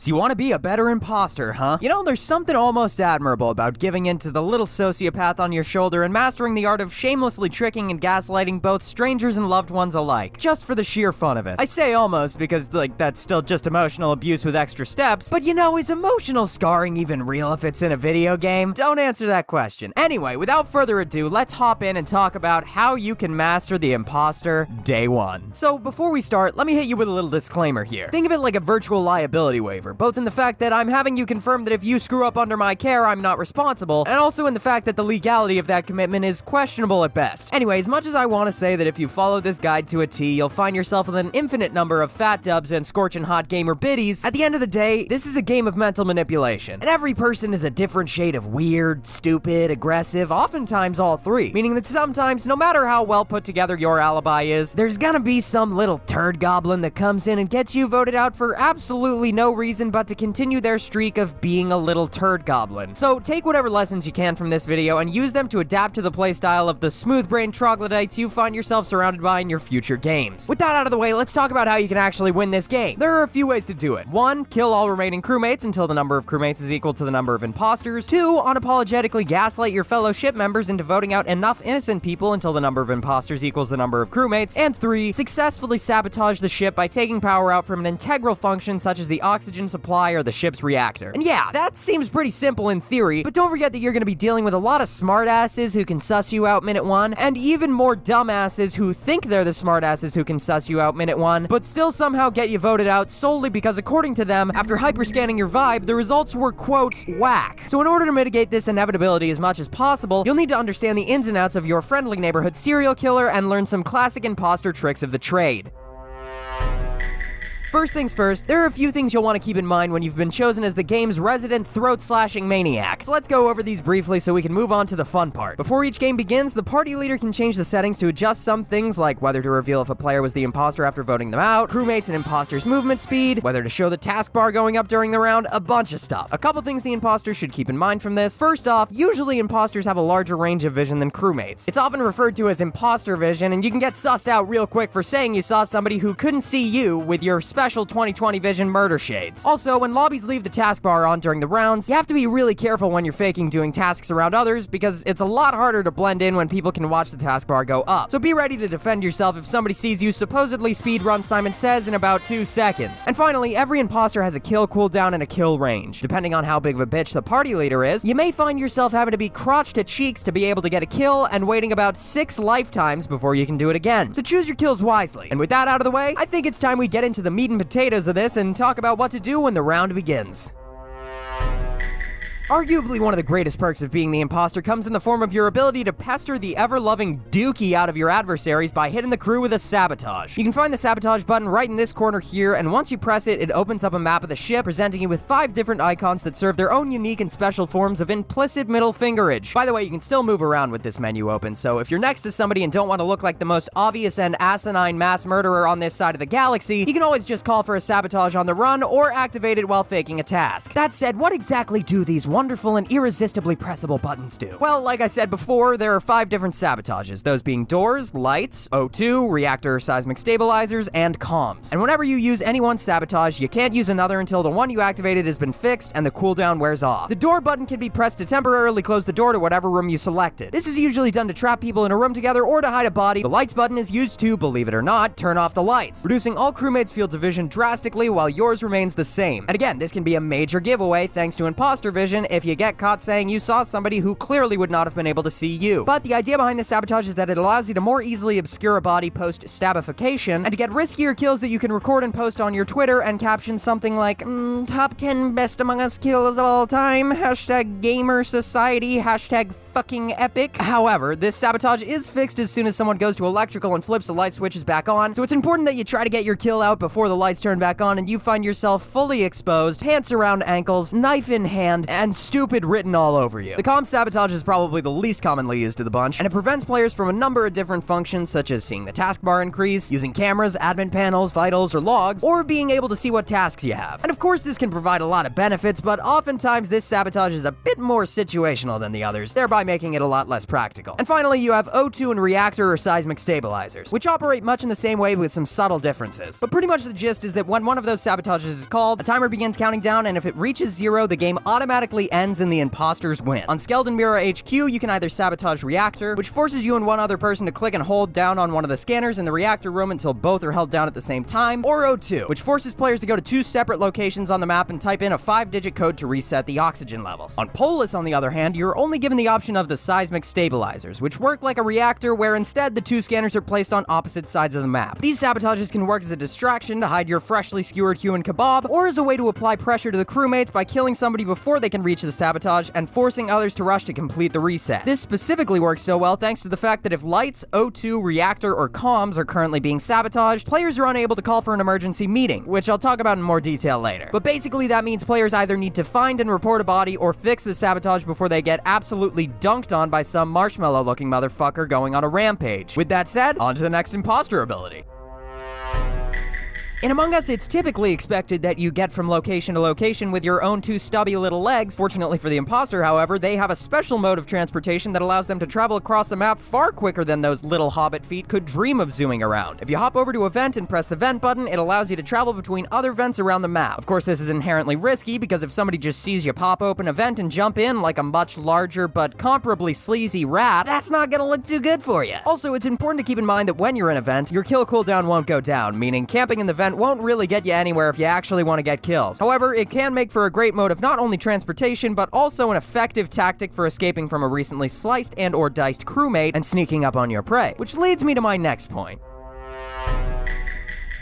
So you want to be a better imposter, huh? You know, there's something almost admirable about giving in to the little sociopath on your shoulder and mastering the art of shamelessly tricking and gaslighting both strangers and loved ones alike, just for the sheer fun of it. I say almost because, like, that's still just emotional abuse with extra steps, but you know, is emotional scarring even real if it's in a video game? Don't answer that question. Anyway, without further ado, let's hop in and talk about how you can master the imposter day one. So before we start, let me hit you with a little disclaimer here. Think of it like a virtual liability waiver, both in the fact that I'm having you confirm that if you screw up under my care, I'm not responsible, and also in the fact that the legality of that commitment is questionable at best. Anyway, as much as I want to say that if you follow this guide to a T, you'll find yourself with an infinite number of fat dubs and scorching hot gamer biddies, at the end of the day, this is a game of mental manipulation. And every person is a different shade of weird, stupid, aggressive, oftentimes all three, meaning that sometimes, no matter how well put together your alibi is, there's gonna be some little turd goblin that comes in and gets you voted out for absolutely no reason but to continue their streak of being a little turd goblin. So take whatever lessons you can from this video and use them to adapt to the playstyle of the smooth-brained troglodytes you find yourself surrounded by in your future games. With that out of the way, let's talk about how you can actually win this game. There are a few ways to do it. 1, kill all remaining crewmates until the number of crewmates is equal to the number of imposters. 2, unapologetically gaslight your fellow ship members into voting out enough innocent people until the number of imposters equals the number of crewmates. And 3, successfully sabotage the ship by taking power out from an integral function such as the oxygen supply or the ship's reactor. And yeah, that seems pretty simple in theory, but don't forget that you're gonna be dealing with a lot of smartasses who can suss you out minute one, and even more dumbasses who think they're the smartasses who can suss you out minute one, but still somehow get you voted out solely because, according to them, after hyperscanning your vibe, the results were, quote, whack. So in order to mitigate this inevitability as much as possible, you'll need to understand the ins and outs of your friendly neighborhood serial killer and learn some classic imposter tricks of the trade. First things first, there are a few things you'll want to keep in mind when you've been chosen as the game's resident throat-slashing maniac. So let's go over these briefly so we can move on to the fun part. Before each game begins, the party leader can change the settings to adjust some things like whether to reveal if a player was the imposter after voting them out, crewmates and imposters' movement speed, whether to show the taskbar going up during the round, a bunch of stuff. A couple things the imposter should keep in mind from this. First off, usually imposters have a larger range of vision than crewmates. It's often referred to as imposter vision, and you can get sussed out real quick for saying you saw somebody who couldn't see you with your special 20/20 vision murder shades. Also, when lobbies leave the taskbar on during the rounds, you have to be really careful when you're faking doing tasks around others because it's a lot harder to blend in when people can watch the taskbar go up. So be ready to defend yourself if somebody sees you supposedly speedrun Simon Says in about 2 seconds. And finally, every imposter has a kill cooldown and a kill range. Depending on how big of a bitch the party leader is, you may find yourself having to be crotch to cheeks to be able to get a kill and waiting about 6 lifetimes before you can do it again. So choose your kills wisely. And with that out of the way, I think it's time we get into the meat and potatoes of this and talk about what to do when the round begins. Arguably one of the greatest perks of being the imposter comes in the form of your ability to pester the ever-loving dookie out of your adversaries by hitting the crew with a sabotage. You can find the sabotage button right in this corner here, and once you press it, it opens up a map of the ship, presenting you with 5 different icons that serve their own unique and special forms of implicit middle fingerage. By the way, you can still move around with this menu open, so if you're next to somebody and don't want to look like the most obvious and asinine mass murderer on this side of the galaxy, you can always just call for a sabotage on the run or activate it while faking a task. That said, what exactly do these wonderful and irresistibly pressable buttons do? Well, like I said before, there are 5 different sabotages, those being doors, lights, O2, reactor seismic stabilizers, and comms. And whenever you use any one sabotage, you can't use another until the one you activated has been fixed and the cooldown wears off. The door button can be pressed to temporarily close the door to whatever room you selected. This is usually done to trap people in a room together or to hide a body. The lights button is used to, believe it or not, turn off the lights, reducing all crewmates' fields of vision drastically while yours remains the same. And again, this can be a major giveaway thanks to imposter vision if you get caught saying you saw somebody who clearly would not have been able to see you. But the idea behind this sabotage is that it allows you to more easily obscure a body post-stabification and to get riskier kills that you can record and post on your Twitter and caption something like, top 10 best Among Us kills of all time, hashtag gamer society, hashtag fucking epic. However, this sabotage is fixed as soon as someone goes to electrical and flips the light switches back on, so it's important that you try to get your kill out before the lights turn back on and you find yourself fully exposed, pants around ankles, knife in hand, and stupid written all over you. The comm sabotage is probably the least commonly used of the bunch, and it prevents players from a number of different functions such as seeing the taskbar increase, using cameras, admin panels, vitals, or logs, or being able to see what tasks you have. And of course this can provide a lot of benefits, but oftentimes this sabotage is a bit more situational than the others, thereby thereby making it a lot less practical. And finally, you have O2 and reactor or seismic stabilizers, which operate much in the same way with some subtle differences. But pretty much the gist is that when one of those sabotages is called, a timer begins counting down, and if it reaches 0, the game automatically ends and the imposters win. On Skeleton Mirror HQ, you can either sabotage reactor, which forces you and one other person to click and hold down on one of the scanners in the reactor room until both are held down at the same time, or O2, which forces players to go to 2 separate locations on the map and type in a 5-digit code to reset the oxygen levels. On Polus, on the other hand, you're only given the option of the seismic stabilizers, which work like a reactor where instead the 2 scanners are placed on opposite sides of the map. These sabotages can work as a distraction to hide your freshly skewered human kebab, or as a way to apply pressure to the crewmates by killing somebody before they can reach the sabotage and forcing others to rush to complete the reset. This specifically works so well thanks to the fact that if lights, O2, reactor, or comms are currently being sabotaged, players are unable to call for an emergency meeting, which I'll talk about in more detail later. But basically that means players either need to find and report a body or fix the sabotage before they get absolutely dunked on by some marshmallow-looking motherfucker going on a rampage. With that said, on to the next imposter ability. In Among Us, it's typically expected that you get from location to location with your own 2 stubby little legs. Fortunately for the imposter, however, they have a special mode of transportation that allows them to travel across the map far quicker than those little hobbit feet could dream of zooming around. If you hop over to a vent and press the vent button, it allows you to travel between other vents around the map. Of course, this is inherently risky because if somebody just sees you pop open a vent and jump in like a much larger but comparably sleazy rat, that's not gonna look too good for you. Also, it's important to keep in mind that when you're in a vent, your kill cooldown won't go down, meaning camping in the vent won't really get you anywhere if you actually want to get kills. However, it can make for a great mode of not only transportation, but also an effective tactic for escaping from a recently sliced and or diced crewmate and sneaking up on your prey. Which leads me to my next point.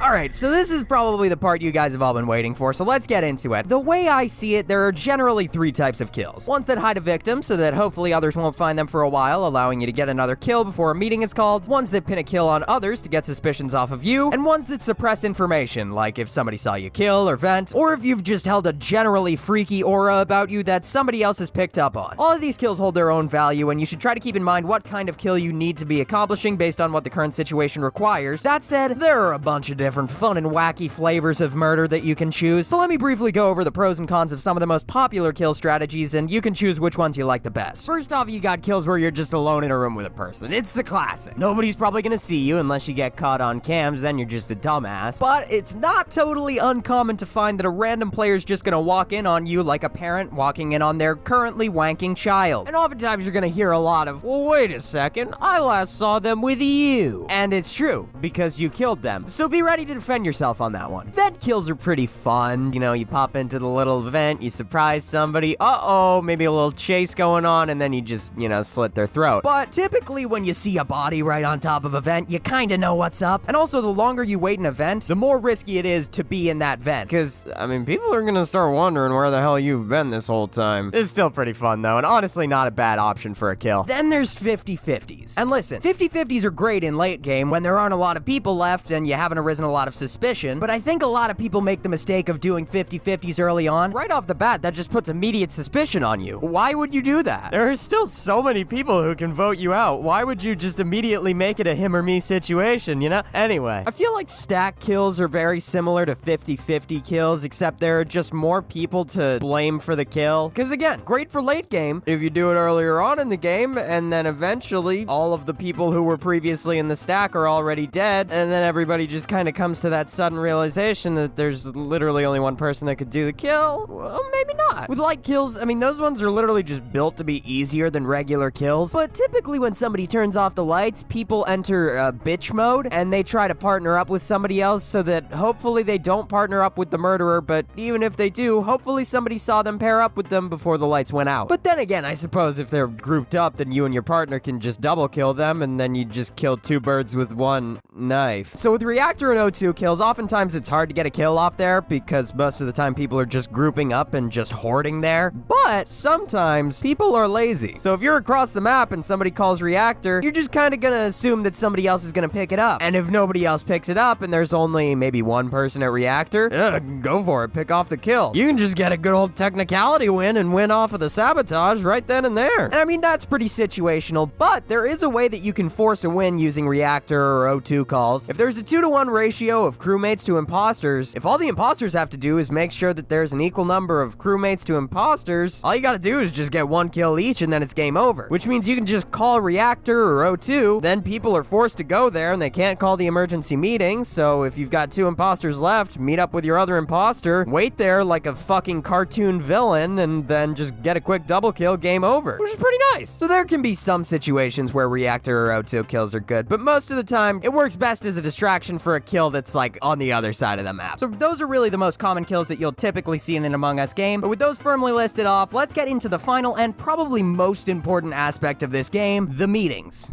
Alright, so this is probably the part you guys have all been waiting for, so let's get into it. The way I see it, there are generally 3 types of kills. Ones that hide a victim, so that hopefully others won't find them for a while, allowing you to get another kill before a meeting is called. Ones that pin a kill on others to get suspicions off of you. And ones that suppress information, like if somebody saw you kill or vent, or if you've just held a generally freaky aura about you that somebody else has picked up on. All of these kills hold their own value, and you should try to keep in mind what kind of kill you need to be accomplishing based on what the current situation requires. That said, there are a bunch of different fun and wacky flavors of murder that you can choose, so let me briefly go over the pros and cons of some of the most popular kill strategies, and you can choose which ones you like the best. First off, you got kills where you're just alone in a room with a person. It's the classic. Nobody's probably gonna see you unless you get caught on cams, then you're just a dumbass. But it's not totally uncommon to find that a random player's just gonna walk in on you like a parent walking in on their currently wanking child. And oftentimes you're gonna hear a lot of, well, wait a second, I last saw them with you. And it's true, because you killed them. So be ready to defend yourself on that one. Vent kills are pretty fun. You know, you pop into the little vent, you surprise somebody, uh-oh, maybe a little chase going on, and then you just, you know, slit their throat. But typically when you see a body right on top of a vent, you kinda know what's up. And also, the longer you wait in a vent, the more risky it is to be in that vent. Because, I mean, people are gonna start wondering where the hell you've been this whole time. It's still pretty fun, though, and honestly not a bad option for a kill. Then there's 50-50s. And listen, 50-50s are great in late game when there aren't a lot of people left and you haven't arisen a lot of suspicion, but I think a lot of people make the mistake of doing 50-50s early on. Right off the bat, that just puts immediate suspicion on you. Why would you do that? There are still so many people who can vote you out. Why would you just immediately make it a him or me situation, you know? Anyway, I feel like stack kills are very similar to 50-50 kills, except there are just more people to blame for the kill. Because again, great for late game if you do it earlier on in the game, and then eventually all of the people who were previously in the stack are already dead, and then everybody just kind of comes to that sudden realization that there's literally only one person that could do the kill. Well, maybe not. With light kills, I mean, those ones are literally just built to be easier than regular kills, but typically when somebody turns off the lights, people enter bitch mode, and they try to partner up with somebody else so that hopefully they don't partner up with the murderer, but even if they do, hopefully somebody saw them pair up with them before the lights went out. But then again, I suppose if they're grouped up, then you and your partner can just double kill them, and then you just kill 2 birds with 1 knife. So with reactor and O2 kills, oftentimes it's hard to get a kill off there because most of the time people are just grouping up and just hoarding there. But sometimes people are lazy. So if you're across the map and somebody calls reactor, you're just kind of gonna assume that somebody else is gonna pick it up. And if nobody else picks it up and there's only maybe 1 person at reactor, go for it, pick off the kill. You can just get a good old technicality win and win off of the sabotage right then and there. And I mean, that's pretty situational, but there is a way that you can force a win using reactor or O2 calls. If there's a 2-to-1 ratio ratio of crewmates to imposters, if all the imposters have to do is make sure that there's an equal number of crewmates to imposters, all you gotta do is just get 1 kill each and then it's game over. Which means you can just call Reactor or O2, then people are forced to go there and they can't call the emergency meeting, so if you've got 2 imposters left, meet up with your other imposter, wait there like a fucking cartoon villain, and then just get a quick double kill, game over. Which is pretty nice. So there can be some situations where Reactor or O2 kills are good, but most of the time, it works best as a distraction for a kill that's like on the other side of the map. So those are really the most common kills that you'll typically see in an Among Us game, but with those firmly listed off, let's get into the final and probably most important aspect of this game, the meetings.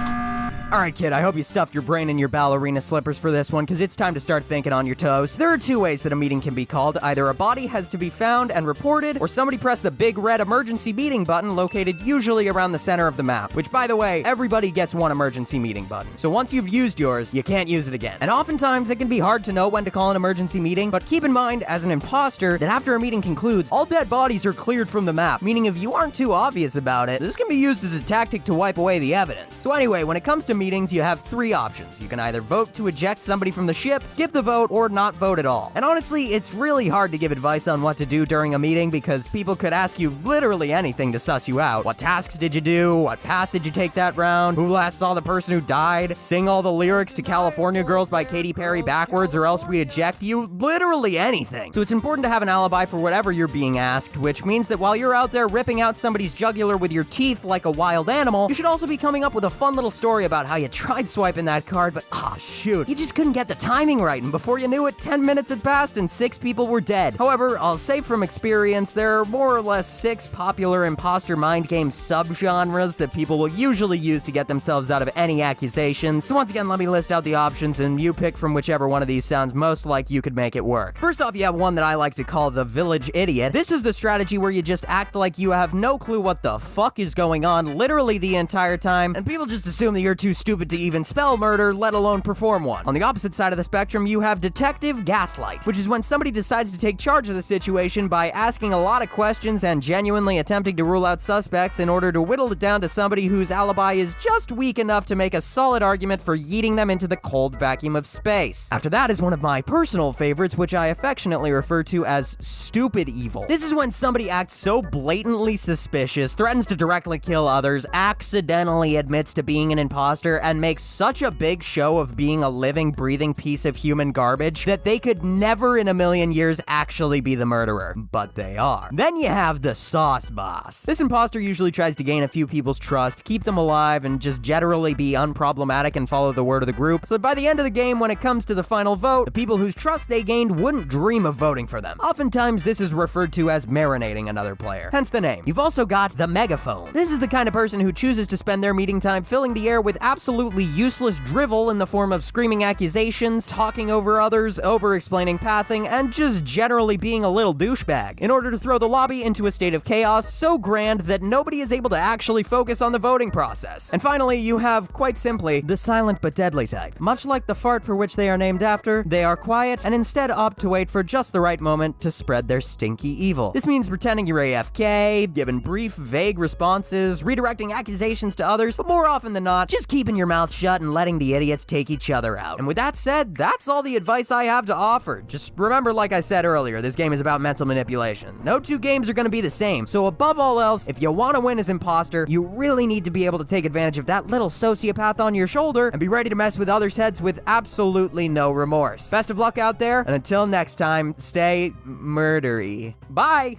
Alright kid, I hope you stuffed your brain in your ballerina slippers for this one, because it's time to start thinking on your toes. There are 2 ways that a meeting can be called. Either a body has to be found and reported, or somebody pressed the big red emergency meeting button located usually around the center of the map, which by the way, everybody gets 1 emergency meeting button. So once you've used yours, you can't use it again. And oftentimes it can be hard to know when to call an emergency meeting, but keep in mind as an imposter that after a meeting concludes, all dead bodies are cleared from the map, meaning if you aren't too obvious about it, this can be used as a tactic to wipe away the evidence. So anyway, when it comes to meetings, you have 3 options. You can either vote to eject somebody from the ship, skip the vote, or not vote at all. And honestly, it's really hard to give advice on what to do during a meeting because people could ask you literally anything to suss you out. What tasks did you do? What path did you take that round? Who last saw the person who died? Sing all the lyrics to California Girls by Katy Perry backwards or else we eject you? Literally anything. So it's important to have an alibi for whatever you're being asked, which means that while you're out there ripping out somebody's jugular with your teeth like a wild animal, you should also be coming up with a fun little story about how you tried swiping that card, but shoot, you just couldn't get the timing right, and before you knew it, 10 minutes had passed and 6 people were dead. However, I'll say from experience, there are more or less 6 popular imposter mind game subgenres that people will usually use to get themselves out of any accusations. So once again, let me list out the options and you pick from whichever one of these sounds most like you could make it work. First off, you have one that I like to call the village idiot. This is the strategy where you just act like you have no clue what the fuck is going on literally the entire time, and people just assume that you're too stupid to even spell murder, let alone perform one. On the opposite side of the spectrum, you have detective gaslight, which is when somebody decides to take charge of the situation by asking a lot of questions and genuinely attempting to rule out suspects in order to whittle it down to somebody whose alibi is just weak enough to make a solid argument for yeeting them into the cold vacuum of space. After that is one of my personal favorites, which I affectionately refer to as stupid evil. This is when somebody acts so blatantly suspicious, threatens to directly kill others, accidentally admits to being an imposter, and makes such a big show of being a living, breathing piece of human garbage that they could never in a million years actually be the murderer. But they are. Then you have the sauce boss. This imposter usually tries to gain a few people's trust, keep them alive, and just generally be unproblematic and follow the word of the group, so that by the end of the game, when it comes to the final vote, the people whose trust they gained wouldn't dream of voting for them. Oftentimes, this is referred to as marinating another player, hence the name. You've also got the megaphone. This is the kind of person who chooses to spend their meeting time filling the air with absolutely useless drivel in the form of screaming accusations, talking over others, over-explaining pathing, and just generally being a little douchebag, in order to throw the lobby into a state of chaos so grand that nobody is able to actually focus on the voting process. And finally, you have, quite simply, the silent but deadly type. Much like the fart for which they are named after, they are quiet and instead opt to wait for just the right moment to spread their stinky evil. This means pretending you're AFK, giving brief, vague responses, redirecting accusations to others, but more often than not, just keeping your mouth shut and letting the idiots take each other out. And with that said, that's all the advice I have to offer. Just remember, like I said earlier, this game is about mental manipulation. No 2 games are gonna be the same, so above all else, if you wanna win as imposter, you really need to be able to take advantage of that little sociopath on your shoulder and be ready to mess with others' heads with absolutely no remorse. Best of luck out there, and until next time, stay murdery. Bye!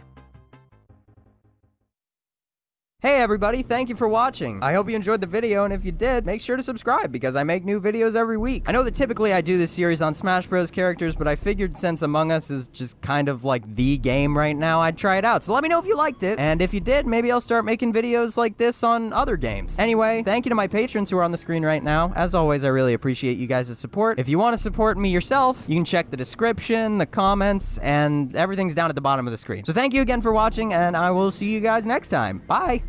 Hey everybody, thank you for watching. I hope you enjoyed the video, and if you did, make sure to subscribe because I make new videos every week. I know that typically I do this series on Smash Bros. Characters, but I figured since Among Us is just kind of like the game right now, I'd try it out. So let me know if you liked it, and if you did, maybe I'll start making videos like this on other games. Anyway, thank you to my patrons who are on the screen right now. As always, I really appreciate you guys' support. If you want to support me yourself, you can check the description, the comments, and everything's down at the bottom of the screen. So thank you again for watching, and I will see you guys next time. Bye!